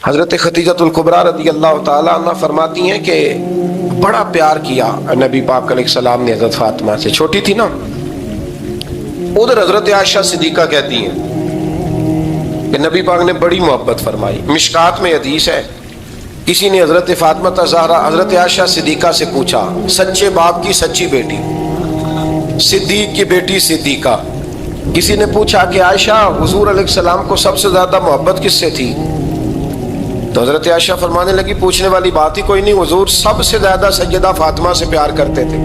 حضرت خدیجۃ الکبریٰ رضی اللہ تعالیٰ عنہ فرماتی ہیں کہ بڑا پیار کیا نبی پاک علیہ السلام نے حضرت فاطمہ سے، چھوٹی تھی نا۔ ادھر حضرت عائشہ صدیقہ کہتی ہیں کہ نبی پاک نے بڑی محبت فرمائی۔ مشکات میں حدیث ہے، کسی نے حضرت فاطمہ زہرا حضرت عائشہ صدیقہ سے پوچھا، سچے باپ کی سچی بیٹی، صدیق کی بیٹی صدیقہ، کسی نے پوچھا کہ عائشہ حضور علیہ السلام کو سب سے زیادہ محبت کس سے تھی؟ تو حضرت عائشہ فرمانے لگی پوچھنے والی بات ہی کوئی نہیں، حضور سب سے زیادہ سیدہ فاطمہ سے پیار کرتے تھے۔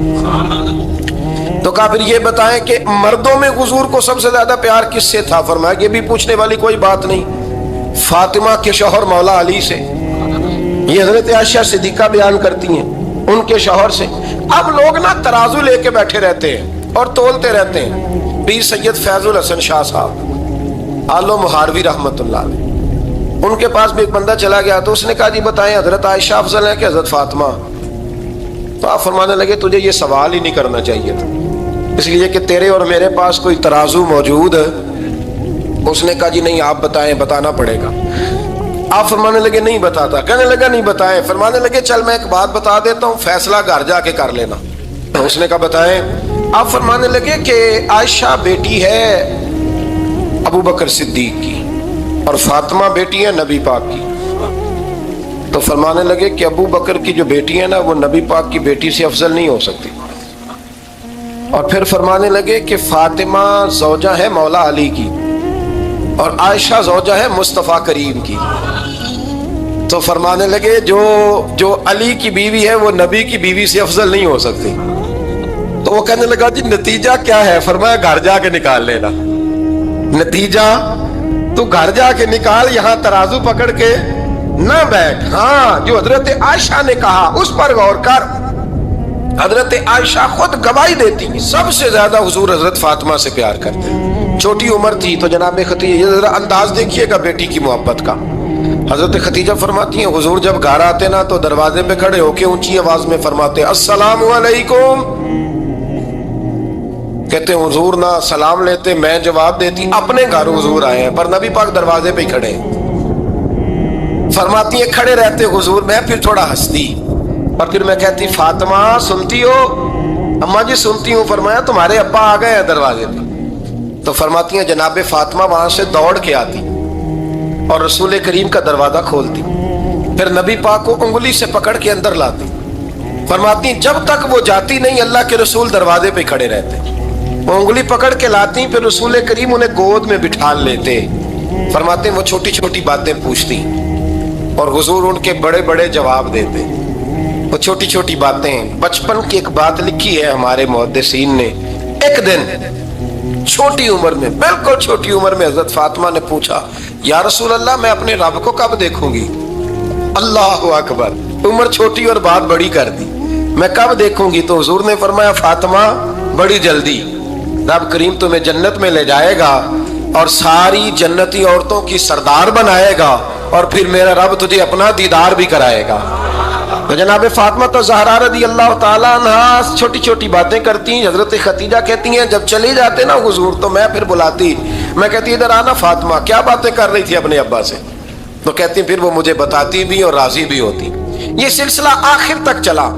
تو کہا پھر یہ بتائیں کہ مردوں میں حضور کو سب سے زیادہ پیار کس سے تھا؟ فرمایا یہ بھی پوچھنے والی کوئی بات نہیں، فاطمہ کے شوہر مولا علی سے۔ یہ حضرت عائشہ صدیقہ بیان کرتی ہیں ان کے شوہر سے۔ اب لوگ نا ترازو لے کے بیٹھے رہتے ہیں اور تولتے رہتے ہیں۔ پیر سید فیض الحسن شاہ صاحب آلو مہاروی رحمت اللہ علیہ، ان کے پاس بھی ایک بندہ چلا گیا تو اس نے کہا جی بتائیں حضرت عائشہ افضل ہے کہ حضرت فاطمہ؟ تو آپ فرمانے لگے تجھے یہ سوال ہی نہیں کرنا چاہیے تھا، اس لیے کہ تیرے اور میرے پاس کوئی ترازو موجود ہے۔ اس نے کہا جی نہیں آپ بتائیں، بتانا پڑے گا۔ آپ فرمانے لگے نہیں بتاتا، کہنے لگا نہیں بتائیں، فرمانے لگے چل میں ایک بات بتا دیتا ہوں، فیصلہ گھر جا کے کر لینا۔ اس نے کہا بتائیں۔ آپ فرمانے لگے کہ عائشہ بیٹی ہے ابو بکر صدیق کی اور فاطمہ بیٹی ہے نبی پاک کی۔ تو فرمانے لگے کہ ابو بکر کی جو بیٹی ہے نا وہ نبی پاک کی بیٹی سے افضل نہیں ہو سکتی۔ اور پھر فرمانے لگے کہ فاطمہ زوجہ ہے مولا علی کی اور عائشہ زوجہ ہے مصطفیٰ کریم کی۔ تو فرمانے لگے جو علی کی بیوی ہے وہ نبی کی بیوی سے افضل نہیں ہو سکتی۔ تو وہ کہنے لگا جی نتیجہ کیا ہے؟ فرمایا گھر جا کے نکال لینا نتیجہ، تو گھر جا کے نکال، یہاں ترازو پکڑ کے نہ بیٹھ۔ ہاں جو حضرت عائشہ نے کہا اس پر غور کر۔ حضرت عائشہ خود گواہی دیتی سب سے زیادہ حضور حضرت فاطمہ سے پیار کرتے، چھوٹی عمر تھی۔ تو جناب خدیجہ ذرا انداز دیکھیے گا بیٹی کی محبت کا۔ حضرت خدیجہ فرماتی ہیں حضور جب گھر آتے نا تو دروازے پہ کھڑے ہو کے اونچی آواز میں فرماتے السلام علیکم۔ کہتے ہیں حضور نہ سلام لیتے، میں جواب دیتی، اپنے گھر حضور آئے ہیں پر نبی پاک دروازے پہ ہی کھڑے ہیں۔ فرماتی ہیں کھڑے رہتے حضور، میں پھر تھوڑا ہنستی اور پھر میں کہتی فاطمہ سنتی ہو؟ اماں جی سنتی ہوں۔ فرمایا تمہارے ابا آ گئے ہیں دروازے پہ۔ تو فرماتی ہیں جناب فاطمہ وہاں سے دوڑ کے آتی اور رسول کریم کا دروازہ کھولتی، پھر نبی پاک کو انگلی سے پکڑ کے اندر لاتی۔ فرماتی ہیں جب تک وہ جاتی نہیں اللہ کے رسول دروازے پہ کھڑے رہتے، وہ انگلی پکڑ کے لاتی، پھر رسول کریم انہیں گود میں بٹھا لیتے۔ فرماتے ہیں وہ چھوٹی چھوٹی باتیں پوچھتی اور حضور ان کے بڑے بڑے جواب دیتے۔ وہ چھوٹی چھوٹی باتیں، بچپن کی ایک بات لکھی ہے ہمارے محدثین نے، ایک دن چھوٹی عمر میں، بالکل چھوٹی عمر میں حضرت فاطمہ نے پوچھا یا رسول اللہ میں اپنے رب کو کب دیکھوں گی؟ اللہ اکبر، عمر چھوٹی اور بات بڑی کر دی، میں کب دیکھوں گی؟ تو حضور نے فرمایا فاطمہ بڑی جلدی، رب کریم تمہیں جنت میں لے جائے گا اور ساری جنتی عورتوں کی سردار بنائے گا اور پھر میرا رب تجھے اپنا دیدار بھی کرائے گا۔ تو جناب فاطمہ زہرا رضی اللہ تعالیٰ عنہا چھوٹی چھوٹی باتیں کرتی ہیں۔ حضرت خدیجہ کہتی ہیں جب چلی جاتے نا حضور تو میں پھر بلاتی، میں کہتی ادھر آنا فاطمہ، کیا باتیں کر رہی تھی اپنے ابا سے؟ تو کہتی پھر وہ مجھے بتاتی بھی اور راضی بھی ہوتی۔ یہ سلسلہ آخر تک چلا،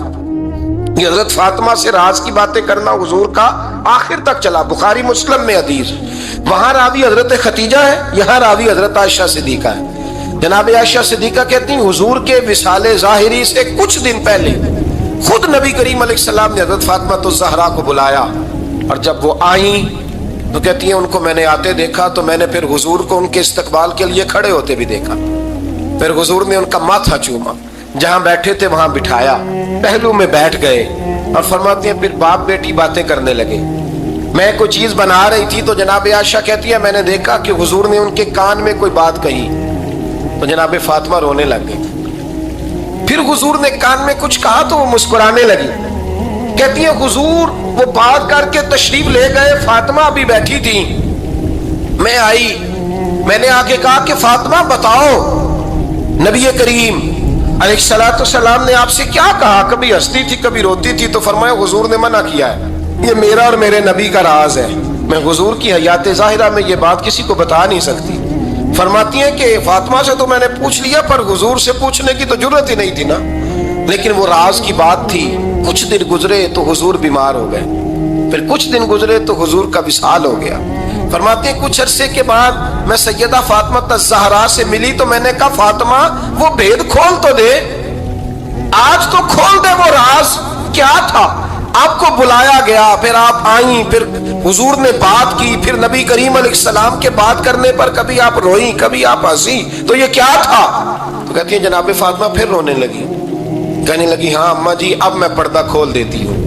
یہ حضرت فاطمہ سے راز کی باتیں کرنا حضور کا آخر تک چلا۔ بخاری مسلم میں حدیث، وہاں راوی حضرت خدیجہ ہے، یہاں راوی حضرت عائشہ صدیقہ ہے۔ جناب عائشہ صدیقہ کہتی ہیں حضور کے وصال ظاہری سے کچھ دن پہلے خود نبی کریم علیہ السلام نے حضرت فاطمہ الزہرا کو بلایا، اور جب وہ آئیں تو کہتی ہیں ان کو میں نے آتے دیکھا تو میں نے پھر حضور کو ان کے استقبال کے لیے کھڑے ہوتے بھی دیکھا، پھر حضور نے ان کا ماتھا چوما، جہاں بیٹھے تھے وہاں بٹھایا، پہلو میں بیٹھ گئے اور فرماتی ہیں پھر باپ بیٹی باتیں کرنے لگے۔ میں کوئی چیز بنا رہی تھی تو جناب عائشہ کہتی ہے میں نے دیکھا کہ حضور نے ان کے کان میں کوئی بات کہی تو جناب فاطمہ رونے لگ گئی۔ پھر حضور نے کان میں کچھ کہا تو وہ مسکرانے لگی۔ کہتی ہے حضور وہ بات کر کے تشریف لے گئے، فاطمہ ابھی بیٹھی تھی، میں آئی، میں نے آ کے کہا کہ فاطمہ بتاؤ نبی کریم علیہ الصلوۃ والسلام نے آپ سے کیا کہا؟ کبھی ہنستی تھی کبھی روتی تھی۔ تو فرمایا حضور نے منع کیا ہے، یہ میرا اور میرے نبی کا راز ہے، میں حضور کی حیات ظاہرہ میں یہ بات کسی کو بتا نہیں سکتی۔ فرماتی ہیں کہ فاطمہ سے تو میں نے پوچھ لیا پر حضور سے پوچھنے کی تو جرت ہی نہیں تھی نا، لیکن وہ راز کی بات تھی۔ کچھ دن گزرے تو حضور بیمار ہو گئے، پھر کچھ دن گزرے تو حضور کا وصال ہو گیا۔ فرماتے ہیں کچھ عرصے کے بعد میں سیدہ فاطمہ الزہرا سے ملی تو میں نے کہا فاطمہ وہ بھید کھول تو دے، آج تو کھول دے وہ راز کیا تھا۔ آپ کو بلایا گیا، پھر آپ آئیں، پھر حضور نے بات کی، پھر نبی کریم علیہ السلام کے بات کرنے پر کبھی آپ روئیں کبھی آپ ہنسی، تو یہ کیا تھا؟ تو کہتی ہیں جناب فاطمہ پھر رونے لگی، کہنے لگی ہاں اماں جی اب میں پردہ کھول دیتی ہوں،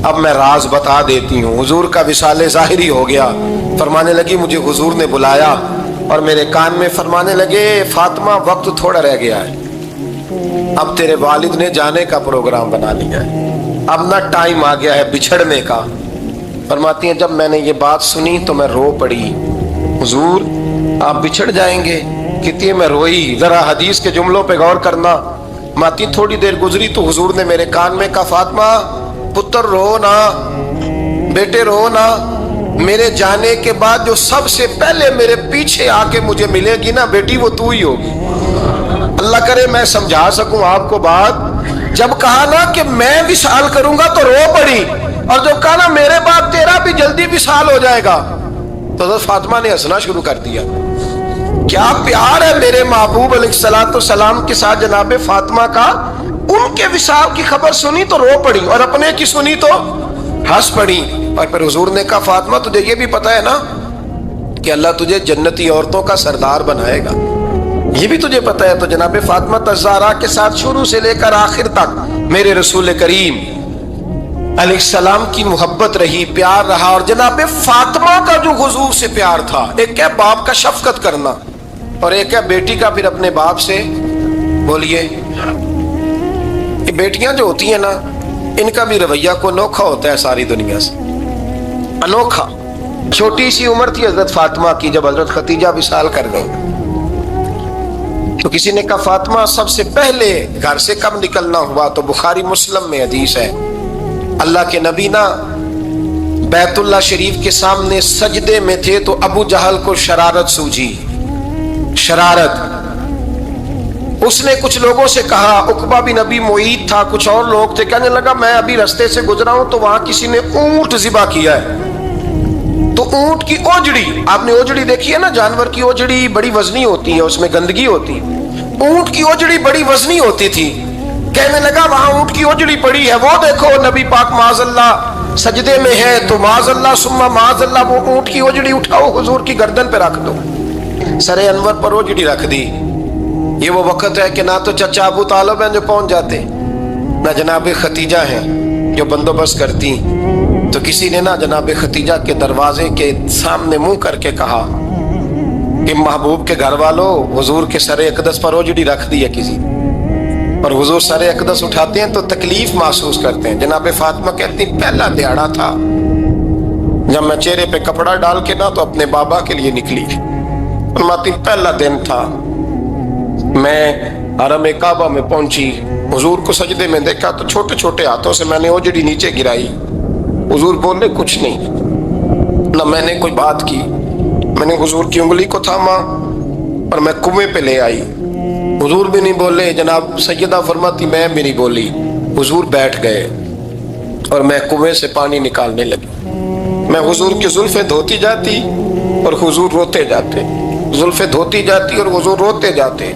اب میں راز بتا دیتی ہوں۔ حضور کا وصال ظاہری ہو گیا۔ فرمانے لگی مجھے حضور نے بلایا اور میرے کان میں فرمانے لگے فاطمہ وقت تھوڑا رہ گیا ہے، اب تیرے والد نے جانے کا پروگرام بنا لیا ہے، اب نہ ٹائم آ گیا ہے بچھڑنے کا۔ فرماتی ہیں جب میں نے یہ بات سنی تو میں رو پڑی، حضور آپ بچھڑ جائیں گے؟ کہتی ہے میں روئی۔ ذرا حدیث کے جملوں پہ غور کرنا۔ ماتی تھوڑی دیر گزری تو حضور نے میرے کان میں کہا فاطمہ پتر رو نا، بیٹے رو نا، میرے جانے کے بعد جو سب سے پہلے میرے پیچھے آ کے مجھے ملے گی نا بیٹی وہ تو ہی ہوگی۔ اللہ کرے میں سمجھا سکوں آپ کو بات، جب کہا نا کہ میں وصال کروں گا تو رو پڑی، اور جب کہا نا میرے بعد تیرا بھی جلدی وصال ہو جائے گا تو حضرت فاطمہ نے ہنسنا شروع کر دیا۔ کیا پیار ہے میرے محبوب علیہ الصلوۃ والسلام کے ساتھ جناب فاطمہ کا۔ ان کے وصال کی خبر سنی تو رو پڑی اور اپنے کی سنی تو ہنس پڑی۔ اور پھر حضور نے کہا فاطمہ تجھے یہ بھی پتا ہے نا کہ اللہ تجھے جنتی عورتوں کا سردار بنائے گا، یہ بھی تجھے پتا ہے؟ تو جناب فاطمہ الزہرا کے ساتھ شروع سے لے کر آخر تک میرے رسول کریم علیہ السلام کی محبت رہی، پیار رہا۔ اور جناب فاطمہ کا جو حضور سے پیار تھا، ایک ہے باپ کا شفقت کرنا اور ایک ہے بیٹی کا پھر اپنے باپ سے، بولیے یہ بیٹیاں جو ہوتی ہیں نا ان کا بھی رویہ کو انوکھا ہوتا ہے ساری دنیا سے، انوکھا۔ چھوٹی سی عمر تھی حضرت فاطمہ کی جب حضرت ختیجہ وصال کر گئی، تو کسی نے کہا فاطمہ سب سے پہلے گھر سے کب نکلنا ہوا؟ تو بخاری مسلم میں حدیث ہے، اللہ کے نبی نا بیت اللہ شریف کے سامنے سجدے میں تھے تو ابو جہل کو شرارت سوجھی، شرارت۔ اس نے کچھ لوگوں سے کہا، عقبہ بھی نبی معید تھا، کچھ اور لوگ تھے، کہنے لگا میں ابھی رستے سے گزرا ہوں تو وہاں کسی نے اونٹ ذبح کیا ہے، تو اونٹ کی اوجڑی، آپ نے اوجڑی دیکھی ہے نا، جانور کی اوجڑی بڑی وزنی ہوتی ہے، اس میں گندگی ہوتی، اونٹ کی اوجڑی بڑی وزنی ہوتی تھی۔ کہنے لگا وہاں اونٹ کی اوجڑی پڑی ہے، وہ دیکھو نبی پاک معاذ اللہ سجدے میں ہے، تو معاذ اللہ ثم معاذ اللہ وہ اونٹ کی اوجڑی اٹھاؤ حضور کی گردن پہ رکھ دو۔ سر انور پر اوجڑی رکھ دی۔ یہ وہ وقت ہے کہ نہ تو چچا ابو طالب ہیں جو پہنچ جاتے، نہ جناب ختیجہ ہیں جو بندوبست کرتی، تو کسی نے نا جناب ختیجہ کے دروازے کے سامنے منہ کر کے کہا کہ محبوب کے گھر والوں حضور کے سر اقدس پر اوجڑی رکھ دی ہے کسی، اور حضور سر اقدس اٹھاتے ہیں تو تکلیف محسوس کرتے ہیں۔ جناب فاطمہ کہتی پہلا دیہڑا تھا جب میں چہرے پہ کپڑا ڈال کے نا تو اپنے بابا کے لیے نکلی، فرماتی پہلا دن تھا، میں حرم کعبہ میں پہنچی، حضور کو سجدے میں دیکھا تو چھوٹے چھوٹے ہاتھوں سے میں نے اوجڑی نیچے گرائی، حضور بولے کچھ نہیں، نہ میں نے کوئی بات کی، میں نے حضور کی انگلی کو تھاما اور میں کنویں پہ لے آئی، حضور بھی نہیں بولے، جناب سیدہ فرماتی میں بھی نہیں بولی، حضور بیٹھ گئے اور میں کنویں سے پانی نکالنے لگی، میں حضور کی زلفیں دھوتی جاتی اور حضور روتے جاتے، زلفیں دھوتی جاتی اور حضور روتے جاتے۔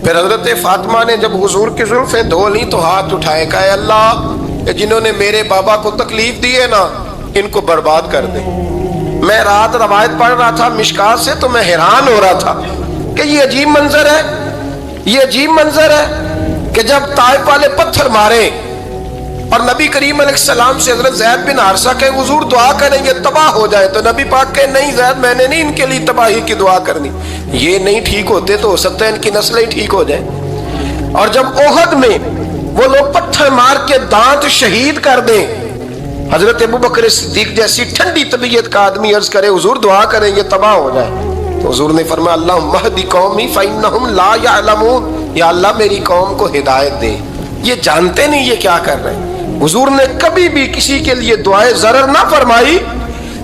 پھر حضرت فاطمہ نے جب حضور کی زلفیں دھو لی تو ہاتھ اٹھائے، کہا اللہ جنہوں نے میرے بابا کو تکلیف دی ہے نا ان کو برباد کر دے۔ میں رات روایت پڑھ رہا تھا مشکات سے تو میں حیران ہو رہا تھا کہ یہ عجیب منظر ہے، یہ عجیب منظر ہے کہ جب طائف والے پتھر مارے اور نبی کریم علیہ السلام سے حضرت زید بن حارثہ کہ حضور دعا کریں یہ تباہ ہو جائے، تو نبی پاک کہ نہیں زید میں نے نہیں ان کے لیے تباہی کی دعا کرنی، یہ نہیں ٹھیک ہوتے تو ہو سکتا ہے ان کی نسلیں ٹھیک ہو جائیں۔ اور جب احد میں وہ لوگ پتھر مار کے دانت شہید کر دیں، حضرت ابوبکر صدیق جیسی ٹھنڈی طبیعت کا آدمی عرض کرے حضور دعا کریں یہ تباہ ہو جائے، تو حضور نے فرمایا اللہم اہد قومی فإنہم لا یعلمون، یا اللہ میری قوم کو ہدایت دے، یہ جانتے نہیں یہ کیا کر رہے ہیں۔ حضور نے کبھی بھی کسی کے لیے دعائے ضرر نہ فرمائی،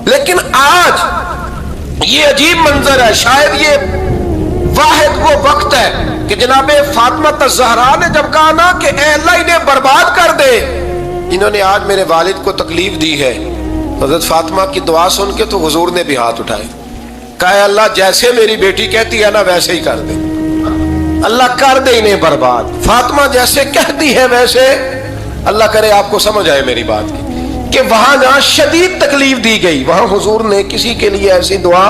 لیکن آج یہ عجیب منظر ہے. شاید یہ واحد وہ وقت ہے کہ جناب فاطمہ الزہرا نے جب کہا نا کہ اے اللہ انہیں برباد کر دے، انہوں نے آج میرے والد کو تکلیف دی ہے. حضرت فاطمہ کی دعا سن کے تو حضور نے بھی ہاتھ اٹھائے، کہا اے اللہ جیسے میری بیٹی کہتی ہے نا ویسے ہی کر دے، اللہ کر دے انہیں برباد. فاطمہ جیسے کہتی ہے ویسے، اللہ کرے آپ کو سمجھ آئے میری بات کی، کہ وہاں جہاں شدید تکلیف دی گئی وہاں حضور نے کسی کے لیے ایسی دعا،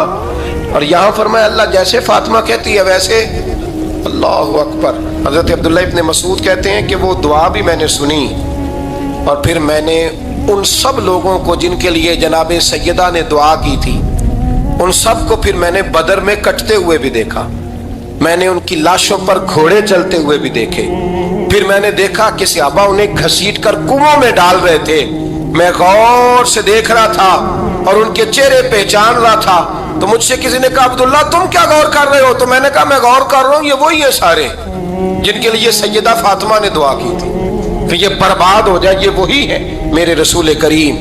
اور یہاں فرمایا اللہ جیسے فاطمہ کہتی ہے ویسے. اللہ اکبر. حضرت عبداللہ ابن مسعود کہتے ہیں کہ وہ دعا بھی میں نے سنی، اور پھر میں نے ان سب لوگوں کو جن کے لیے جناب سیدہ نے دعا کی تھی، ان سب کو پھر میں نے بدر میں کٹتے ہوئے بھی دیکھا. میں نے ان کی لاشوں پر گھوڑے چلتے ہوئے بھی دیکھے. پھر میں نے دیکھا کہ صحابہ انہیں گھسیٹ کر کنووں میں ڈال رہے تھے. میں غور سے دیکھ رہا تھا اور ان کے چہرے پہچان رہا تھا. تو مجھ سے کسی نے کہا عبداللہ تم کیا غور کر رہے ہو؟ تو میں نے کہا میں غور کر رہا ہوں یہ وہی ہے سارے جن کے لیے سیدہ فاطمہ نے دعا کی تھی کہ یہ برباد ہو جائے، یہ وہی ہے. میرے رسول کریم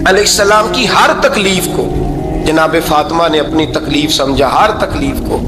علیہ السلام کی ہر تکلیف کو جناب فاطمہ نے اپنی تکلیف سمجھا، ہر تکلیف کو.